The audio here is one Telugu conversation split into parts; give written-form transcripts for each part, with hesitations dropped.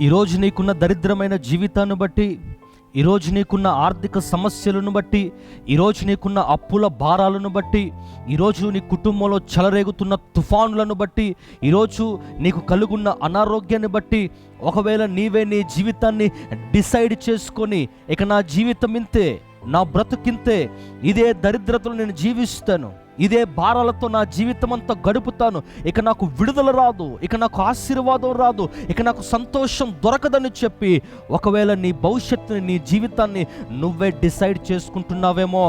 ఈరోజు నీకున్న దరిద్రమైన జీవితాన్ని బట్టి, ఈరోజు నీకున్న ఆర్థిక సమస్యలను బట్టి, ఈరోజు నీకున్న అప్పుల భారాలను బట్టి, ఈరోజు నీ కుటుంబంలో చెలరేగుతున్న తుఫానులను బట్టి, ఈరోజు నీకు కలుగున్న అనారోగ్యాన్ని బట్టి, ఒకవేళ నీవే నీ జీవితాన్ని డిసైడ్ చేసుకొని, ఇక నా జీవితం ఇంతే, నా బ్రతుకింతే, ఇదే దరిద్రతలో నేను జీవిస్తాను, ఇదే భారాలతో నా జీవితం అంతా గడుపుతాను, ఇక నాకు విడుదల రాదు, ఇక నాకు ఆశీర్వాదం రాదు, ఇక నాకు సంతోషం దొరకదని చెప్పి ఒకవేళ నీ భవిష్యత్తుని, నీ జీవితాన్ని నువ్వే డిసైడ్ చేసుకుంటున్నావేమో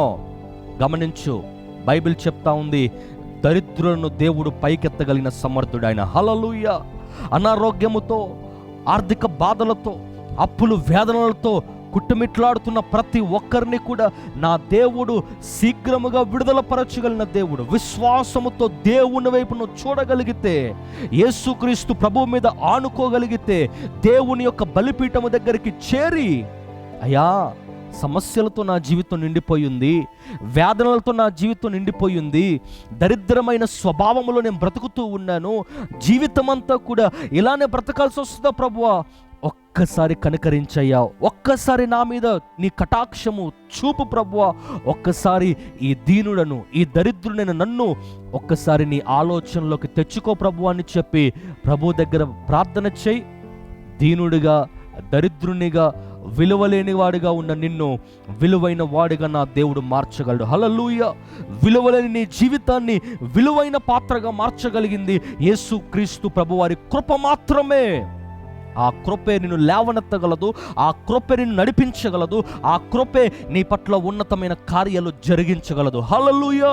గమనించు. బైబిల్ చెప్తా ఉంది, దరిద్రులను దేవుడు పైకెత్తగలిగిన సమర్థుడు ఆయన. హల్లెలూయా. అనారోగ్యముతో, ఆర్థిక బాధలతో, అప్పులు వేదనలతో కుట్టుమిట్లాడుతున్న ప్రతి ఒక్కరిని కూడా నా దేవుడు శీఘ్రముగా విడుదల పరచగలిగిన దేవుడు. విశ్వాసముతో దేవుని వైపు నువ్వు చూడగలిగితే, యేసుక్రీస్తు ప్రభువు మీద ఆనుకోగలిగితే, దేవుని యొక్క బలిపీఠము దగ్గరికి చేరి, అయ్యా సమస్యలతో నా జీవితం నిండిపోయింది, వేదనలతో నా జీవితం నిండిపోయింది, దరిద్రమైన స్వభావంలో నేను బ్రతుకుతూ ఉన్నాను, జీవితం అంతా కూడా ఇలానే బ్రతకాల్సి వస్తుందా ప్రభువా, ఒక్కసారి కనికరించయ్యా, ఒక్కసారి నా మీద నీ కటాక్షము చూపు ప్రభువా, ఒక్కసారి ఈ దీనుడను, ఈ దరిద్రుడైన నన్ను ఒక్కసారి నీ ఆలోచనలోకి తెచ్చుకో ప్రభువా అని చెప్పి ప్రభు దగ్గర ప్రార్థన చేయి. దీనుడిగా, దరిద్రునిగా, విలువలేని వాడిగా ఉన్న నిన్ను విలువైన వాడిగా నా దేవుడు మార్చగలడు. హల్లెలూయా. విలువలేని నీ జీవితాన్ని విలువైన పాత్రగా మార్చగలిగింది యేసుక్రీస్తు ప్రభువారి కృప మాత్రమే. ఆ కృపే నిన్ను లేవనెత్తగలదు, ఆ కృపే నిన్ను నడిపించగలదు, ఆ కృపే నీ పట్ల ఉన్నతమైన కార్యాలు జరిగించగలదు. హల్లెలూయా.